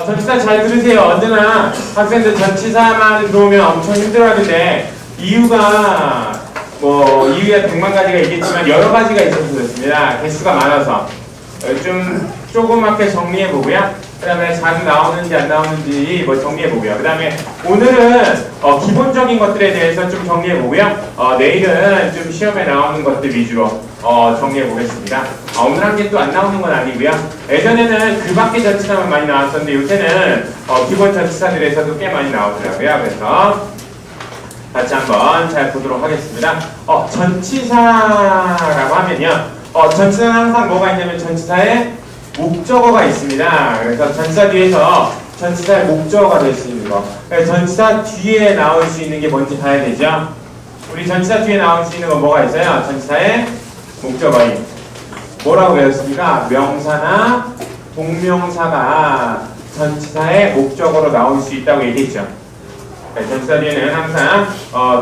전치사 잘 들으세요. 언제나 학생들 전치사만 들어오면 엄청 힘들어하는데 이유가 이유야 100만 가지가 있겠지만 여러 가지가 있어서 그렇습니다. 개수가 많아서 좀 조그맣게 정리해 보고요. 그 다음에 자주 나오는지 안 나오는지 정리해 보고요. 그 다음에 오늘은 기본적인 것들에 대해서 좀 정리해 보고요. 내일은 좀 시험에 나오는 것들 위주로 정리해 보겠습니다. 오늘 한 개 또 안 나오는 건 아니고요. 예전에는 그 밖에 전치사만 많이 나왔었는데 요새는 기본 전치사들에서도 꽤 많이 나오더라고요. 그래서 같이 한번 잘 보도록 하겠습니다. 전치사라고 하면요. 전치사는 항상 뭐가 있냐면 전치사에 목적어가 있습니다. 그래서 전치사 뒤에서 전치사의 목적어가 될 수 있는 거. 전치사 뒤에 나올 수 있는 게 뭔지 봐야 되죠. 우리 전치사 뒤에 나올 수 있는 건 뭐가 있어요? 전치사의 목적어인. 뭐라고 배웠습니까? 명사나 동명사가 전치사의 목적어로 나올 수 있다고 얘기했죠. 전치사 뒤에는 항상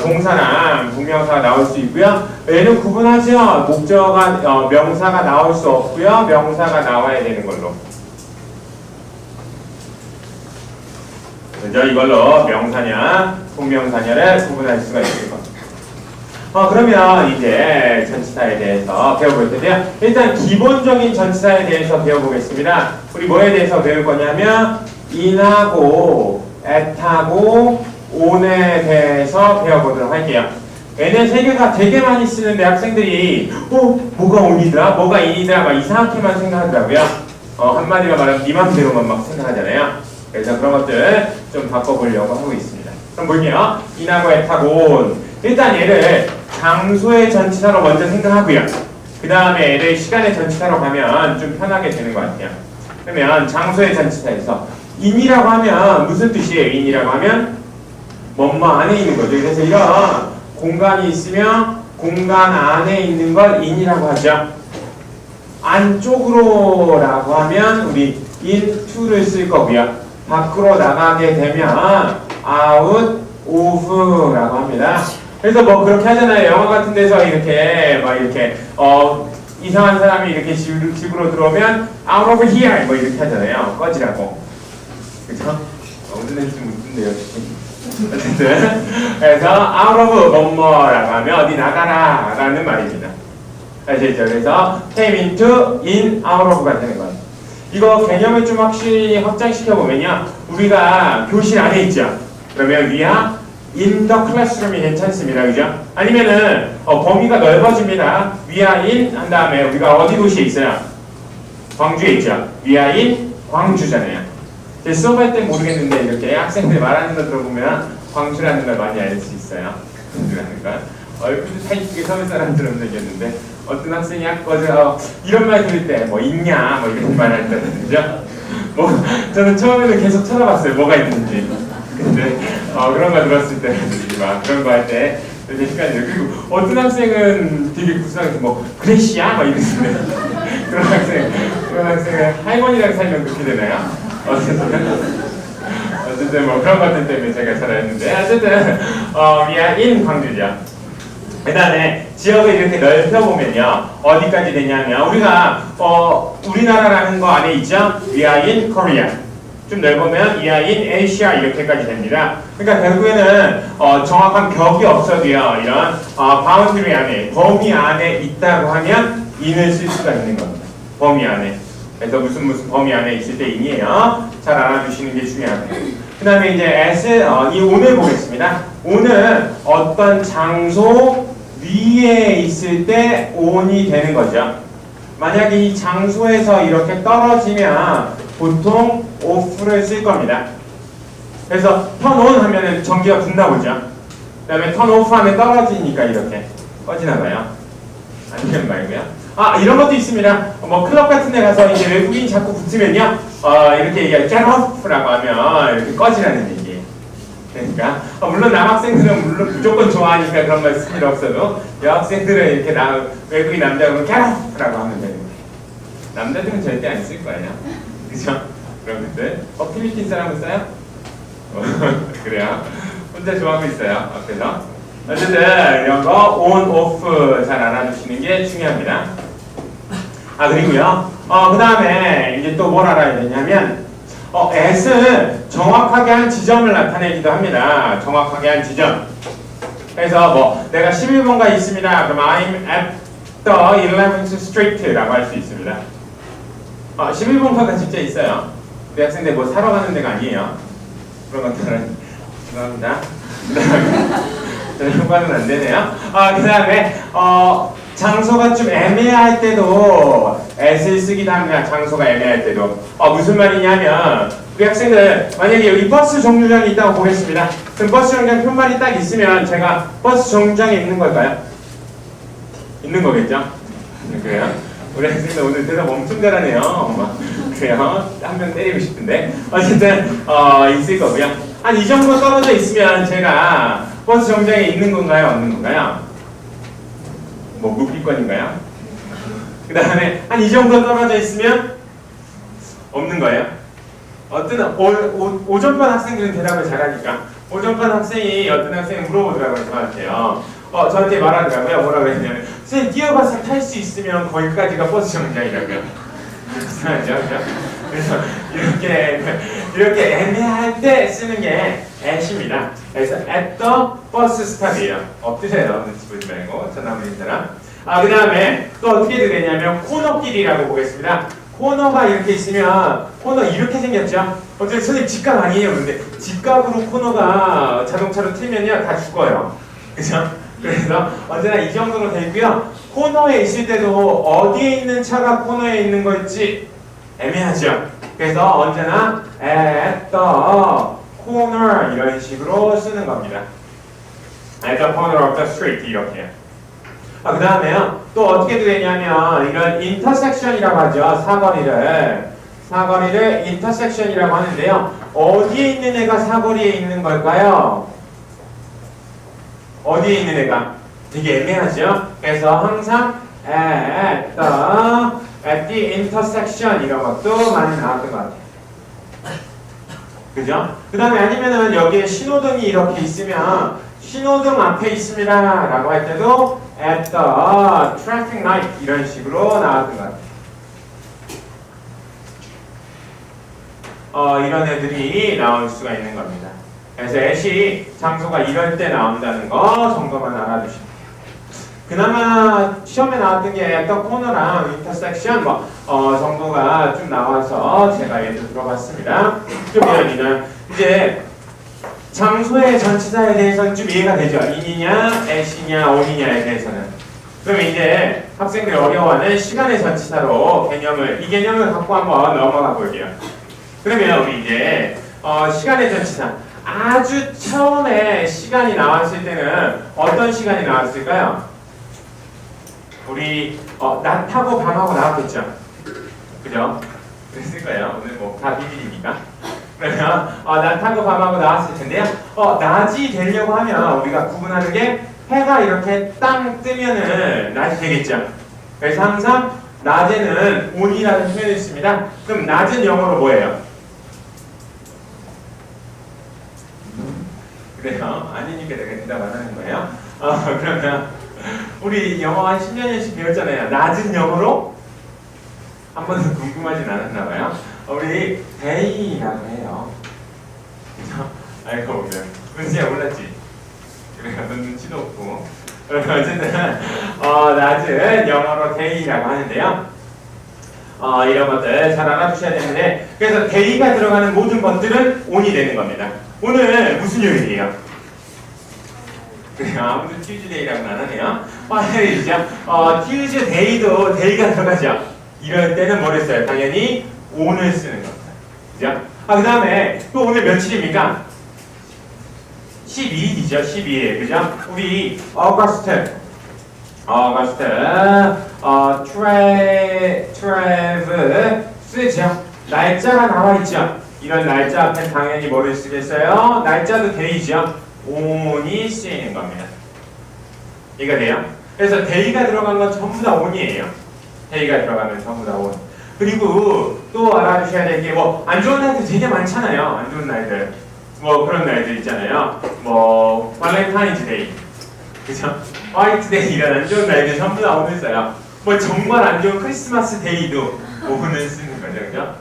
동사랑 동명사가 나올 수 있고요. 얘는 구분하죠. 목적어가 명사가 나올 수 없고요. 명사가 나와야 되는 걸로. 그죠? 이걸로 명사냐 동명사냐를 구분할 수가 있을 겁니다. 그러면 이제 전치사에 대해서 배워볼 텐데요. 일단 기본적인 전치사에 대해서 배워보겠습니다. 우리 뭐에 대해서 배울 거냐면 in하고 at하고 on에 대해서 배워보도록 할게요. 얘네 세 개가 되게 많이 쓰는데 학생들이 뭐가 on이더라? 뭐가 in이더라? 막 이상하게만 생각하더라고요. 한마디로 말하면 네 맘대로만 막 생각하잖아요. 그래서 그런 것들 좀 바꿔보려고 하고 있습니다. 그럼 볼게요. in하고 at하고 on. 일단 얘를 장소의 전치사로 먼저 생각하고요. 그 다음에 얘를 시간의 전치사로 가면 좀 편하게 되는 것 같아요. 그러면 장소의 전치사에서 in이라고 하면 무슨 뜻이에요? in이라고 하면 뭐뭐 안에 있는 거죠. 그래서 이런 공간이 있으면 공간 안에 있는 걸 in이라고 하죠. 안쪽으로라고 하면 우리 into를 쓸 거고요. 밖으로 나가게 되면 out of라고 합니다. 그래서 그렇게 하잖아요. 영화 같은 데서 이렇게 이상한 사람이 이렇게 집으로 들어오면 out of here 이렇게 하잖아요. 꺼지라고. 그죠? 무슨 얘기인지 묻는데요, 지금. 어쨌든 그래서 out of 뭐뭐라고 하면 어디 나가라 라는 말입니다. 아시죠? 그래서 came into, in, out of가 되는 거예요. 이거 개념을 좀 확실히 확장시켜보면요. 우리가 교실 안에 있죠. 그러면 we are in the classroom이 괜찮습니다. 그죠? 아니면은 범위가 넓어집니다. we are in 한 다음에 우리가 어디 도시에 있어요? 광주에 있죠. we are in 광주잖아요. 수업할 땐 모르겠는데 이렇게 학생들 말하는 거 들어보면 광주라는 걸 많이 알 수 있어요. 광주라는 걸. 얼굴도 다 이쁘게 서울 사람들은 얘기했는데 어떤 학생이 이런 말 들을 때 있냐 이런 말 할 때 그죠? 저는 처음에는 계속 쳐다봤어요. 뭐가 있는지. 근데 그런 거 들었을 때 막 그런 거 할 때 되게 헷갈려요. 그리고 어떤 학생은 되게 구수하게 그레시야? 이러는데 그런 학생은 할머니랑 살면 그렇게 되나요? 어쨌든 그런 것들 때문에 제가 잘 알았는데 어쨌든 we are in 광주죠. 그 다음에 지역을 이렇게 넓혀보면요 어디까지 되냐면 우리가 우리나라라는 거 안에 있죠. we are in Korea. 좀 넓으면 we are in Asia 이렇게까지 됩니다. 그러니까 결국에는 정확한 벽이 없어도요 이런 바운드리 안에 범위 안에 있다고 하면 in을 쓸 수가 있는 겁니다. 범위 안에. 그래서 무슨 범위 안에 있을 때 in이에요. 잘 알아두시는 게 중요합니다. 그 다음에 이제 이 on을 보겠습니다. on은 어떤 장소 위에 있을 때 on이 되는 거죠. 만약에 이 장소에서 이렇게 떨어지면 보통 off를 쓸 겁니다. 그래서 turn on 하면은 전기가 붙나보죠. 그 다음에 turn off 하면 떨어지니까 이렇게 꺼지나봐요. 아니면 말고요. 이런 것도 있습니다. 클럽 같은 데 가서 이제 외국인이 자꾸 붙으면요 이렇게 얘기해요. get off라고 하면 이렇게 꺼지라는 얘기예요. 그러니까 물론 남학생들은 무조건 좋아하니까 그런 말 쓸 필요 없어도 여학생들은 이렇게 외국인 남자가 그러면 get off라고 하면 됩니다. 남자들은 절대 안 쓸 거예요. 그죠? 그런 것들. 필리핀 사람은 써요? 그래요. 혼자 좋아하고 있어요. 앞에서. 어쨌든 이런 거 on, off 잘 알아두시는 게 중요합니다. 그리고요. 그 다음에 이제 또 뭘 알아야 되냐면 at은 정확하게 한 지점을 나타내기도 합니다. 정확하게 한 지점. 그래서 뭐 내가 11번가 있습니다. 그럼 I'm at the 11th Street라고 할 수 있습니다. 11번가가 진짜 있어요. 우리 학생들 뭐 사러 가는 데가 아니에요. 그런 것들은 죄송합니다. 전용과는 안 되네요. 그 다음에 장소가 좀 애매할 때도 at을 쓰기도 합니다. 장소가 애매할 때도. 무슨 말이냐면 우리 학생들 만약에 여기 버스 정류장이 있다고 보겠습니다. 그럼 버스 정류장 편말이 딱 있으면 제가 버스 정류장에 있는 걸까요? 있는 거겠죠? 그래요? 우리 학생들 오늘 대답 엄청 잘하네요. 그래요? 한 명 때리고 싶은데 어쨌든 있을 거고요. 한 이 정도 떨어져 있으면 제가 버스 정류장에 있는 건가요? 없는 건가요? 뭐 묵비권인가요? 그 다음에 한 이 정도 떨어져 있으면 없는 거예요? 어떤 오전반 학생들은 대답을 잘하니까 오전반 학생이 어떤 학생이 물어보더라고요. 저한테 말하더라고요. 뭐라고 했냐면 선생님 뛰어가서 탈 수 있으면 거기까지가 버스 정류장이라고요. 이상하죠? 그래서 이렇게 애매할 때 쓰는 게 at입니다. 그래서 at the bus stop이에요. 엎드세요. 눈치 보지 말고 전화번호 사람. 그 다음에 또 어떻게 되냐면 코너길이라고 보겠습니다. 코너가 이렇게 있으면 코너 이렇게 생겼죠? 어차피 선생님 직각 아니에요. 근데 직각으로 코너가 자동차로 틀면요 다 죽어요. 그죠? 그래서 언제나 이 정도로 되고요. 코너에 있을 때도 어디에 있는 차가 코너에 있는 걸지 애매하죠. 그래서 언제나 at the corner 이런 식으로 쓰는 겁니다. at the corner of the street 이렇게요. 그 다음에요. 또 어떻게 되냐면 이런 intersection이라고 하죠. 사거리를 intersection이라고 하는데요. 어디에 있는 애가 사거리에 있는 걸까요? 어디에 있는 애가? 되게 애매하죠? 그래서 항상 at the intersection 이런 것도 많이 나왔던 것 같아요. 그죠? 그 다음에 아니면은 여기에 신호등이 이렇게 있으면 신호등 앞에 있습니다 라고 할 때도 at the traffic light 이런 식으로 나왔던 것 같아요. 이런 애들이 나올 수가 있는 겁니다. 그래서 at이 장소가 이럴 때 나온다는 거 정도만 알아두시면 돼요. 그나마 시험에 나왔던 게 at the corner랑 intersection 정도가 좀 나와서 제가 얘도 들어봤습니다. 좀 이해는 이제 장소의 전치사에 대해서는 좀 이해가 되죠. in이냐, at이냐, on이냐에 대해서는. 그럼 이제 학생들이 어려워하는 시간의 전치사로 이 개념을 갖고 한번 넘어가 볼게요. 그러면 우리 이제 시간의 전치사. 아주 처음에 시간이 나왔을 때는 어떤 시간이 나왔을까요? 우리 낮하고 밤하고 나왔겠죠. 그죠? 그랬을 거예요. 오늘 뭐 다 비밀이니까. 그러면 낮하고 밤하고 나왔을 텐데요. 낮이 되려고 하면 우리가 구분하는 게 해가 이렇게 땅 뜨면은 낮이 되겠죠. 그래서 항상 낮에는 on이라는 표현을 씁니다. 그럼 낮은 영어로 뭐예요? 그래요? 아니니까 내가 대답 안 하는 거예요. 그러면 우리 영어 한 10년씩 배웠잖아요. 낮은 영어로? 한 번도 궁금하진 않았나 봐요. 우리 day라고 해요. 그죠? 알고 보면 은지야 몰랐지? 그래요. 넌 눈치도 없고. 어쨌든 낮은 영어로 day라고 하는데요. 이런 것들 잘 알아두셔야 되는데 그래서 day가 들어가는 모든 것들은 on이 되는 겁니다. 오늘 무슨 요일이에요? 그래요. 아무도 Tuesday라고는 안 하네요. 화요일이죠. Tuesday도 day가 들어가죠. 이럴 때는 뭘 했어요? 당연히 on을 쓰는 겁니다. 그죠? 그 다음에 또 오늘 며칠입니까? 12일이죠. 12일. 그죠? 우리 August 쓰죠. 날짜가 나와 있죠. 이런 날짜 앞에 당연히 뭐를 쓰겠어요? 날짜도 day죠. on이 쓰이는 겁니다. 이해가 돼요? 그래서 day가 들어간 건 전부 다 on이에요. day가 들어가면 전부 다 on. 그리고 또 알아두셔야 될 게 뭐 안 좋은 날들 되게 많잖아요. 안 좋은 날들. 뭐 그런 날들 있잖아요. 뭐 발렌타인즈 데이. 그죠? 화이트 데이 이런 안 좋은 날들 전부 다 on을 써요. 뭐 정말 안 좋은 크리스마스 데이도 on을 쓰는 거죠. 그죠?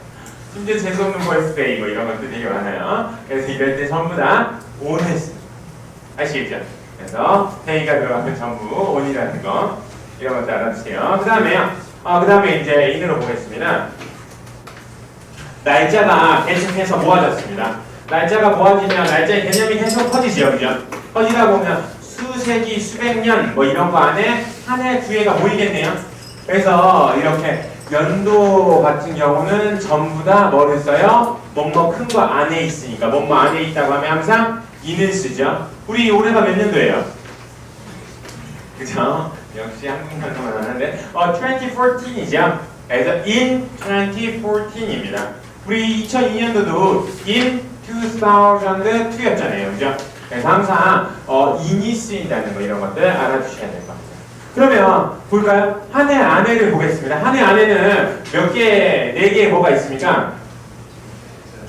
심지어 재수없는 birthday 뭐 이런 것도 되게 많아요. 그래서 이럴 때 전부 다 on 했습니다. 아시겠죠? 그래서 day가 들어가면 전부 on이라는 거 이런 것도 알아두세요. 그 다음에 이제 in으로 보겠습니다. 날짜가 계속해서 모아졌습니다. 날짜가 모아지면 날짜의 개념이 계속 커지죠, 그죠? 커지다 보면 수세기, 수백 년 뭐 이런 거 안에 한 해 두 해가 모이겠네요. 그래서 이렇게 연도 같은 경우는 전부 다 뭐를 써요? 뭐뭐 큰 거 안에 있으니까 뭐뭐 안에 있다고 하면 항상 in을 쓰죠. 우리 올해가 몇 년도예요? 그죠? 역시 한국 연도만 하는데 2014이죠. 그래서 in 2014입니다. 우리 2002년도도 in 2002였잖아요. 그죠? 그래서 항상 in이 쓰인다는 거 이런 것들 알아두셔야 될 것 같아요. 그러면 볼까요? 한 해 안에를 보겠습니다. 한 해 안에는 몇 개, 4개 뭐가 있습니까?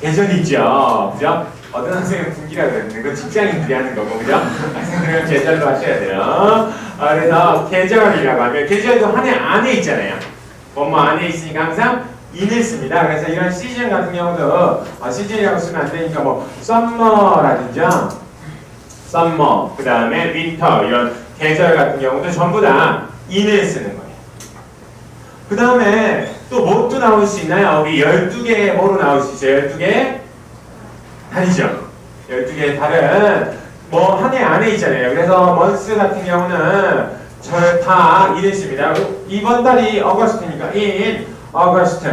계절이 있죠. 그죠? 어떤 학생은 분기라 그랬는데 그건 직장인들이 하는 거고, 그죠? 학생들은 계절로 하셔야 돼요. 그래서 계절이라고 하면 계절도 한 해 안에 있잖아요. 뭐뭐 안에 있으니까 항상 in을 씁니다. 그래서 이런 시즌 같은 경우도 시즌이라고 쓰면 안 되니까 뭐 summer라든지 summer, 그 다음에 winter 이런 계절 같은 경우도 전부 다 in을 쓰는 거예요. 그 다음에 또 뭐 또 나올 수 있나요? 우리 12개 뭐로 나올 수 있어요? 12개 달이죠. 12개의 달은 뭐 한 해 안에 있잖아요. 그래서 month 같은 경우는 다 in을 씁니다. 이번 달이 August니까 in August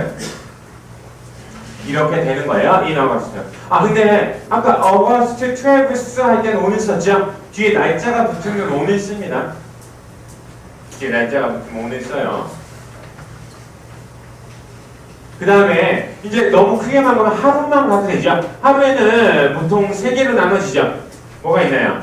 이렇게 되는 거예요. in August. 근데 아까 August 12th 할 때는 오늘 썼죠? 뒤에 날짜가 붙으면 오늘 씁니다. 뒤에 날짜가 붙으면 오늘 써요. 그 다음에 이제 너무 크게만 보면 하루만 가도 되죠? 하루에는 보통 3개로 나눠지죠? 뭐가 있나요?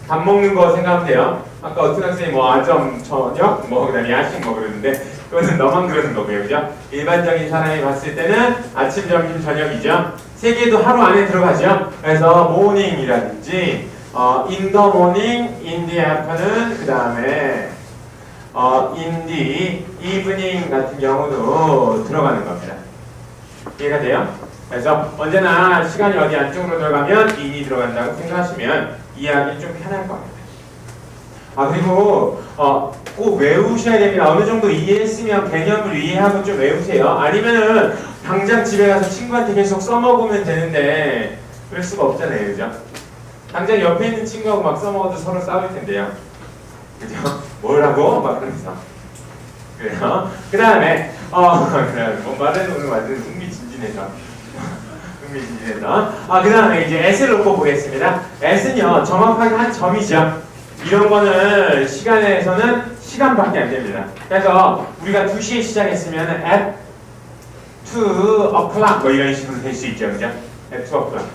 밥 먹는 거 생각하면 돼요. 아까 어떤 학생이 뭐 아점, 저녁, 뭐 그 다음에 야식 뭐 그러는데 그거는 너만 그러는 거고요. 그죠? 일반적인 사람이 봤을 때는 아침, 점심, 저녁이죠? 3개도 하루 안에 들어가죠? 그래서 morning이라든지 in the morning, in the afternoon, 그 다음에 in the evening 같은 경우도 들어가는 겁니다. 이해가 돼요? 그래서 언제나 시간이 어디 안쪽으로 들어가면 in이 들어간다고 생각하시면 이해하기 좀 편할 겁니다. 그리고 꼭 외우셔야 됩니다. 어느 정도 이해했으면 개념을 이해하고 좀 외우세요. 아니면은 당장 집에 가서 친구한테 계속 써먹으면 되는데 그럴 수가 없잖아요. 그죠? 당장 옆에 있는 친구하고 막 써먹어도 서로 싸울 텐데요. 그죠? 뭐라고? 막 그러면서. 그래요. 그 다음에, 말은 오늘 완전 흥미진진해서. 흥미진진해서. 그 다음에 이제 S를 놓고 보겠습니다. S는요, 정확하게 한 점이죠. 이런 거는 시간에서는 시간밖에 안 됩니다. 그래서 우리가 2시에 시작했으면 at 2 o'clock 뭐 이런 식으로 될 수 있죠. 그죠? at 2 o'clock.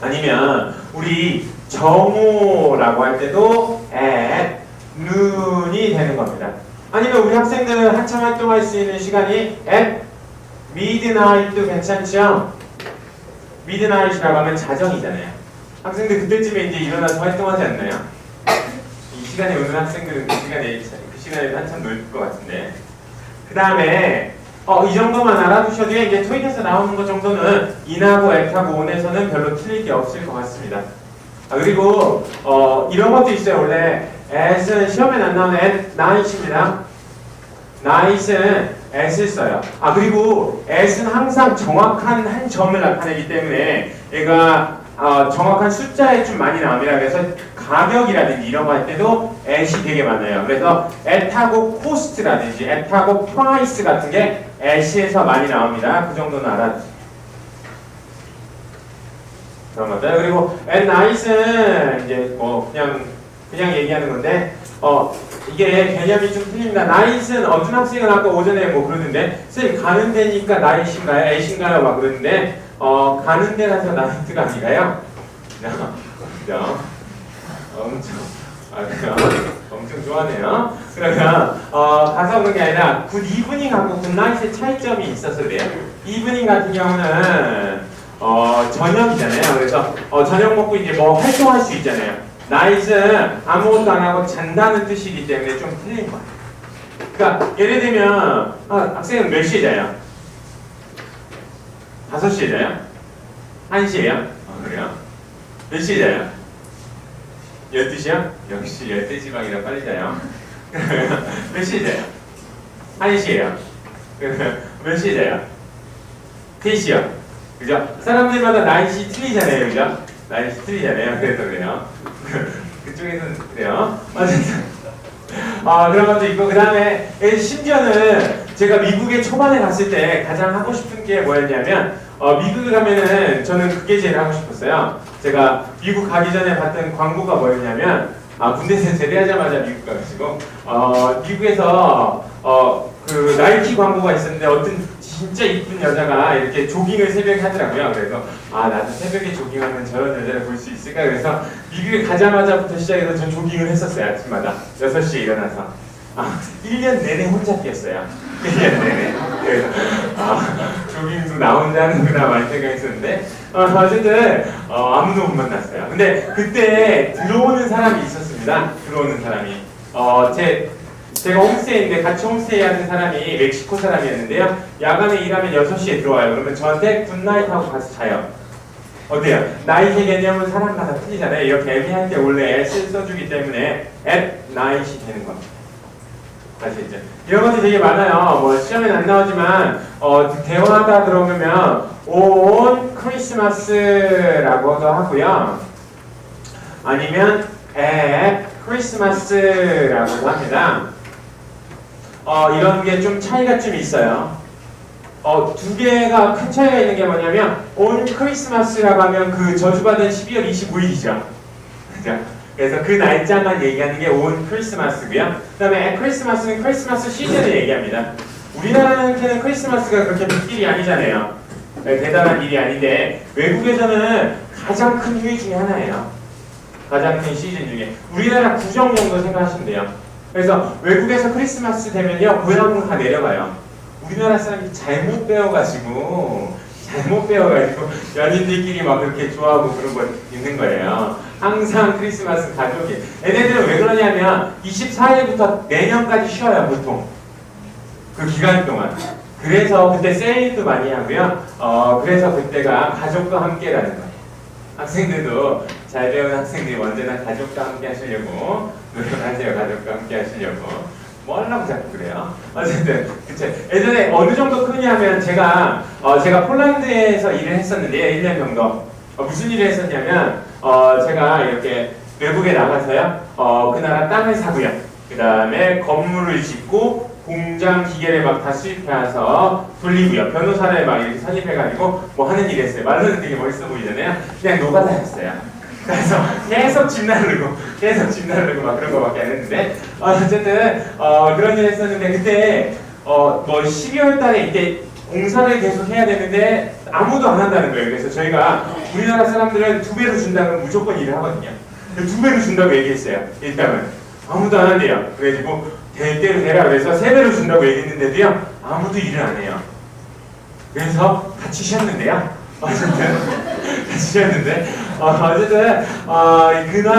아니면 우리 정오라고 할 때도 at noon이 되는 겁니다. 아니면 우리 학생들은 한참 활동할 수 있는 시간이 at midnight도 괜찮죠? midnight이라고 하면 자정이잖아요. 학생들 그때쯤에 이제 일어나서 활동하지 않나요? 이 시간에 오는 학생들은 그 시간에 한참 놀 것 같은데. 그 다음에 이 정도만 알아두셔도 이제 토익에서 나오는 것 정도는 in하고 at하고 on에서는 별로 틀릴 게 없을 것 같습니다. 그리고 이런 것도 있어요. 원래 at은 시험에 안 나오는 at night입니다. night은 at을 써요. 그리고 at은 항상 정확한 한 점을 나타내기 때문에 얘가 정확한 숫자에 좀 많이 나옵니다. 그래서 가격이라든지 이런 거 할 때도 at이 되게 많아요. 그래서 at하고 cost라든지 at하고 price 같은 게 at에서 많이 나옵니다. 그 정도는 알아두세요. 그런 것들. 그리고 at night은 이제 뭐 그냥 얘기하는 건데 이게 개념이 좀 틀립니다. night은 어떤 학생은 아까 오전에 뭐 그러는데 쌤 가는 데니까 night인가요? at인가요? 막 그러는데 가는 데라서 night가 아니라요. 그죠? 엄청 좋아하네요. 그러면 가서 그런 게 아니라 good evening하고 good night의 차이점이 있어서 그래요. evening 같은 경우는 저녁이잖아요. 그래서 저녁 먹고 이제 뭐 활동할 수 있잖아요. night은 아무것도 안 하고 잔다는 뜻이기 때문에 좀 틀린 거예요. 그러니까 예를 들면 학생은 몇 시에 자요? 5시에 자요? 1시에요? 그래요? 몇 시에 자요? 12시요? 역시 열대지방이라 빨리 자요. 몇 시에 자요? 1시에요. 몇 시에 자요? 3시요. 그죠? 사람들마다 나이시 틀리잖아요. 그죠? 나이시 틀리잖아요. 그래서 그래요. 그쪽에서는 그래요. 어쨌든. 그런 것도 있고, 그 다음에, 심지어는 제가 미국에 초반에 갔을 때 가장 하고 싶은 게 뭐였냐면, 미국에 가면은 저는 그게 제일 하고 싶었어요. 제가 미국 가기 전에 봤던 광고가 뭐였냐면, 군대에서 제대하자마자 미국 가가지고, 미국에서, 그 나이키 광고가 있었는데 어떤 진짜 이쁜 여자가 이렇게 조깅을 새벽에 하더라고요. 그래서 나도 새벽에 조깅하면 저런 여자를 볼 수 있을까? 그래서 미국에 가자마자부터 시작해서 전 조깅을 했었어요. 아침마다 6시에 일어나서 1년 내내 혼자 뛰었어요. 1년 내내. 그래서 조깅도 나 혼자 하는구나 많이 생각했었는데 어쨌든 아무도 못 만났어요. 근데 그때 들어오는 사람이 있었습니다. 들어오는 사람이 제가 홈스테이인데 같이 홈스테이 하는 사람이 멕시코 사람이었는데요. 야간에 일하면 6시에 들어와요. 그러면 저한테 굿나잇 하고 가서 자요. 어때요? 나이트의 개념은 사람마다 틀리잖아요. 이렇게 애매할 때 원래 S 써주기 때문에 at night이 되는 겁니다. 아시겠죠? 이런 것도 되게 많아요. 뭐 시험엔 안 나오지만 대화하다 들어오면 on 크리스마스라고도 하고요. 아니면 at 크리스마스라고도 합니다. 이런 게 좀 차이가 좀 있어요. 두 개가 큰 차이가 있는 게 뭐냐면 on 크리스마스라고 하면 그 저주받은 12월 25일이죠. 그죠? 그래서 그 날짜만 얘기하는 게 on 크리스마스고요. 그 다음에 at 크리스마스는 크리스마스 시즌을 얘기합니다. 우리나라한테는 크리스마스가 그렇게 빅딜이 아니잖아요. 대단한 일이 아닌데 외국에서는 가장 큰 휴일 중에 하나예요. 가장 큰 시즌 중에. 우리나라 구정 정도 생각하시면 돼요. 그래서 외국에서 크리스마스 되면요 고향으로 다 내려가요. 우리나라 사람이 잘못 배워가지고 연인들끼리 막 그렇게 좋아하고 그런 거 있는 거예요. 항상 크리스마스 가족이. 얘네들은 왜 그러냐면 24일부터 내년까지 쉬어요 보통. 그 기간 동안. 그래서 그때 세일도 많이 하고요. 그래서 그때가 가족과 함께라는 거예요. 학생들도 잘 배운 학생들이 언제나 가족과 함께 하시려고 노력하세요. 가족과 함께 하시려고. 뭐 하려고 자꾸 그래요. 어쨌든 그쵸. 예전에 어느 정도 크냐면 제가 폴란드에서 일을 했었는데요. 1년 정도. 무슨 일을 했었냐면 제가 이렇게 외국에 나가서요. 그 나라 땅을 사고요. 그 다음에 건물을 짓고 공장 기계를 막 다 수입해와서 돌리고요. 변호사를 막 이렇게 선임해가지고 뭐 하는 일 했어요. 말로는 되게 멋있어 보이잖아요. 그냥 노가다였어요. 그래서 계속 집 나르고 막 그런 거밖에 안 했는데 어쨌든 그런 일 했었는데 그때 뭐 12월 달에 이때 공사를 계속 해야 되는데 아무도 안 한다는 거예요. 그래서 저희가 우리나라 사람들은 2배로 준다면 무조건 일을 하거든요. 2배로 준다고 얘기했어요. 일단은 아무도 안 한대요. 그래가지고 될 대로 되라 그래서 3배로 준다고 얘기했는데도요 아무도 일을 안 해요. 그래서 같이 쉬었는데요. 어쨌든 같이 쉬었는데 어쨌든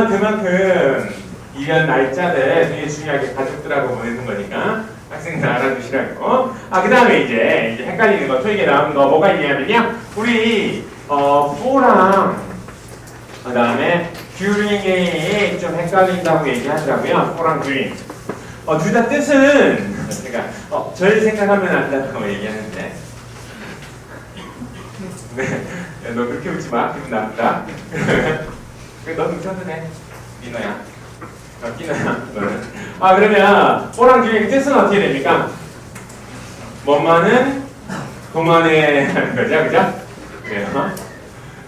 그만큼 이런 날짜들 되게 중요하게 가족들하고 보내는 거니까 학생들 알아두시라고. 그 다음에 이제 헷갈리는 거 토익에 나오는 거 뭐가 있냐면요 우리 for랑 그 다음에 during이 좀 헷갈린다고 얘기하더라고요. for랑 during. 둘 다 뜻은 제가 절 생각하면 안다고 얘기하는데 네, 너 그렇게 웃지 마. 기분 나쁘다. 너 웃어도 돼. 민호야. 끼노야. 그러면 for랑 during 뜻은 어떻게 됩니까? 뭐만은 동안에 라는 거죠. 그죠? 그래요.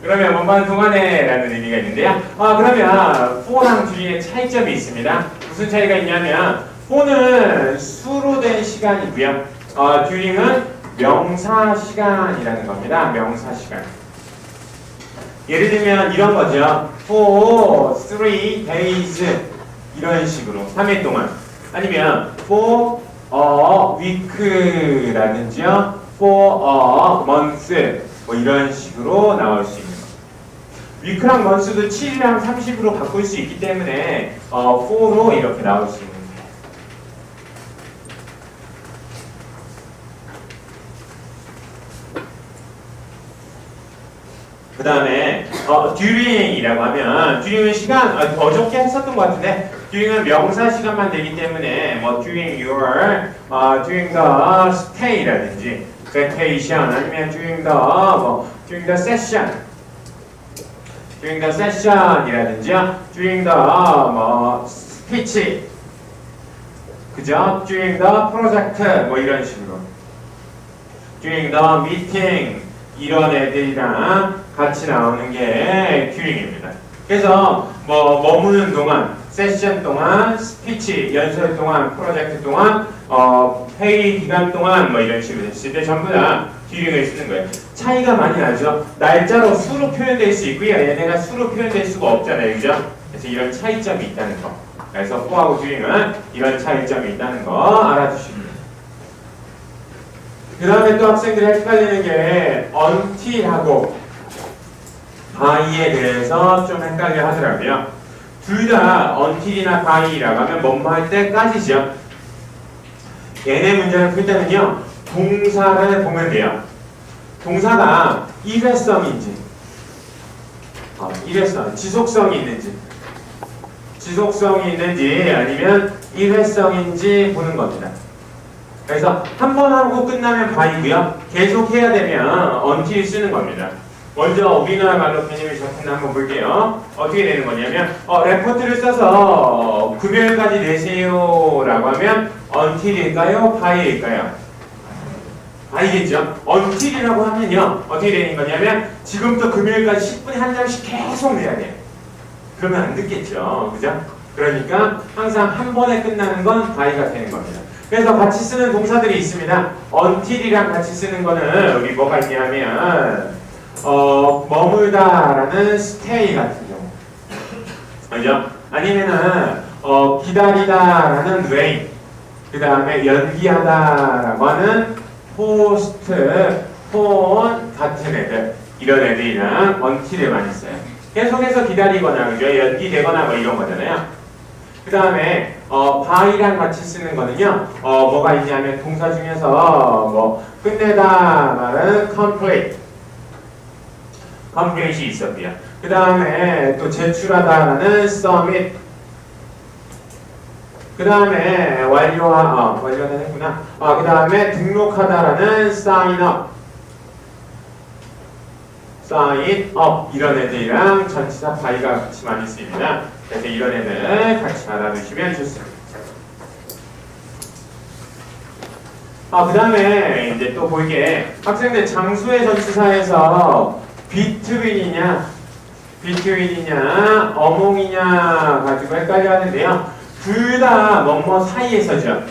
그러면 뭐만 동안에라는 의미가 있는데요. 그러면 for랑 during의 차이점이 있습니다. 무슨 차이가 있냐면 for는 수로 된 시간이고요. during은 명사 시간이라는 겁니다. 명사 시간. 예를 들면 이런 거죠. for 3 days 이런 식으로 3일 동안. 아니면 for a week라든지요. for a month 뭐 이런 식으로 나올 수 있는 거예요. week랑 month도 7이랑 30으로 바꿀 수 있기 때문에 for로 이렇게 나올 수 있는 거예요. 그 다음에 during이라고 하면 during은 시간 어저께 했었던 것 같은데 during은 명사 시간만 되기 때문에 뭐 during your during the stay라든지 vacation 아니면 during the session during the session이라든지 during the speech 그죠? during the project 뭐 이런 식으로 during the meeting 이런 애들이랑 같이 나오는 게 during입니다. 그래서 뭐 머무는 동안, 세션 동안, 스피치 연설 동안, 프로젝트 동안, 회의 기간 동안 뭐 이런 식으로 했을 때 전부 다 during을 쓰는 거예요. 차이가 많이 나죠. 날짜로 수로 표현될 수 있고요. 얘네가 수로 표현될 수가 없잖아요, 그죠? 그래서 이런 차이점이 있다는 거. 그래서 for하고 during은 이런 차이점이 있다는 거 알아두시면 돼요. 그 다음에 또 학생들이 헷갈리는 게 until하고 by에 대해서 좀 헷갈려 하더라고요. 둘 다 until이나 by라고 하면 뭐뭐 할 때까지죠. 얘네 문제를 풀 때는요. 동사를 보면 돼요. 동사가 일회성인지 일회성, 지속성이 있는지 아니면 일회성인지 보는 겁니다. 그래서 한 번 하고 끝나면 by고요. 계속 해야 되면 until 쓰는 겁니다. 먼저 우리나라 말로 개념이 잡힌다 한번 볼게요. 어떻게 되는 거냐면 레포트를 써서 금요일까지 내세요 라고 하면 until일까요? by일까요? by겠죠. until이라고 하면요. 어떻게 되는 거냐면 지금부터 금요일까지 10분에 한 장씩 계속 내야 돼요. 그러면 안 듣겠죠. 그죠? 그러니까 항상 한 번에 끝나는 건 by가 되는 겁니다. 그래서 같이 쓰는 동사들이 있습니다. until이랑 같이 쓰는 거는 우리 뭐가 있냐면 머물다라는 stay 같은 경우, 그죠? 아니면은 기다리다라는 wait, 그 다음에 연기하다라고 하는 postpone 같은 애들, 이런 애들이랑 until을 많이 써요. 계속해서 기다리거나, 그죠? 연기되거나 뭐 이런 거잖아요. 그 다음에 by랑 같이 쓰는 거는요. 뭐가 있냐면 동사 중에서 뭐 끝내다 말은 complete이 있었고요. 그 다음에 또 제출하다라는 submit. 그 다음에 완료하다 했구나. 그 다음에 등록하다라는 sign up 이런 애들이랑 전치사 by가 같이 많이 쓰입니다. 그래서 이런 애들 같이 알아두시면 좋습니다. 그 다음에 이제 또 보이게 학생들 장수의 전치사에서 between이냐 among이냐 가지고 헷갈려 하는데요. 둘 다 뭐뭐 사이에서죠.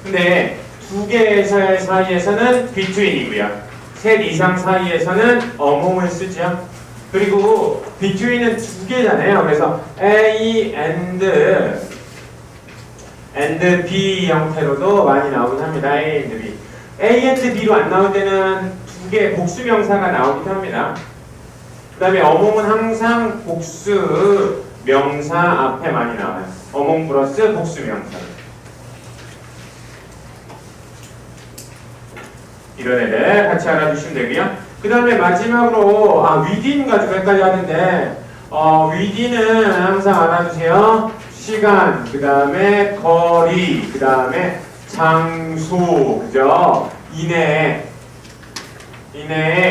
근데 두 개의 사이에서는 between이고요. 셋 이상 사이에서는 among을 쓰죠. 그리고 between은 두 개잖아요. 그래서 A and B 형태로도 많이 나오긴 합니다. A and B. A and B로 안 나올 때는 두 개 복수명사가 나오긴 합니다. 그 다음에 among은 항상 복수명사 앞에 많이 나와요. among 플러스 복수명사. 이런 애들 같이 알아두시면 되고요. 그 다음에 마지막으로 within 가지고 헷갈려 하는데 within은 항상 알아두세요. 시간, 그 다음에 거리, 그 다음에 장소, 그죠? 이내에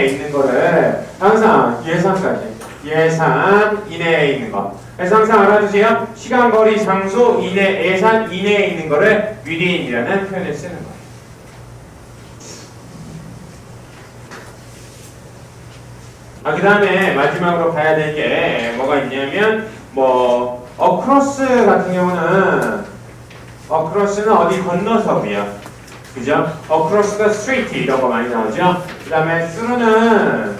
있는 거를 항상 예산 이내에 있는 거. 그래서 항상 알아두세요. 시간, 거리, 장소, 예산 이내에 있는 거를 within이라는 표현을 쓰는 거예요. 그 다음에 마지막으로 봐야 될 게 뭐가 있냐면 across 같은 경우는 across는 어디 건너서고요. 그죠? across the street 이런 거 많이 나오죠. 그 다음에 through는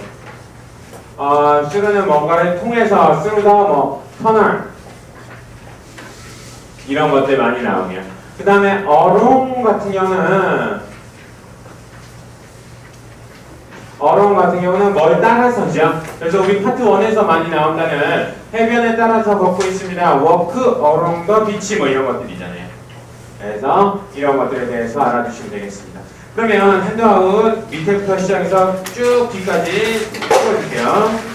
뭔가를 통해서 through the tunnel 이런 것들 많이 나오고요. 그 다음에 along 같은 경우는 뭘 따라서죠. 그래서 우리 파트 1에서 많이 나온다는 해변에 따라서 걷고 있습니다. walk along the beach 뭐 이런 것들이잖아요. 그래서 이런 것들에 대해서 알아주시면 되겠습니다. 그러면 핸드아웃 밑에부터 시작해서 쭉 뒤까지 풀어줄게요.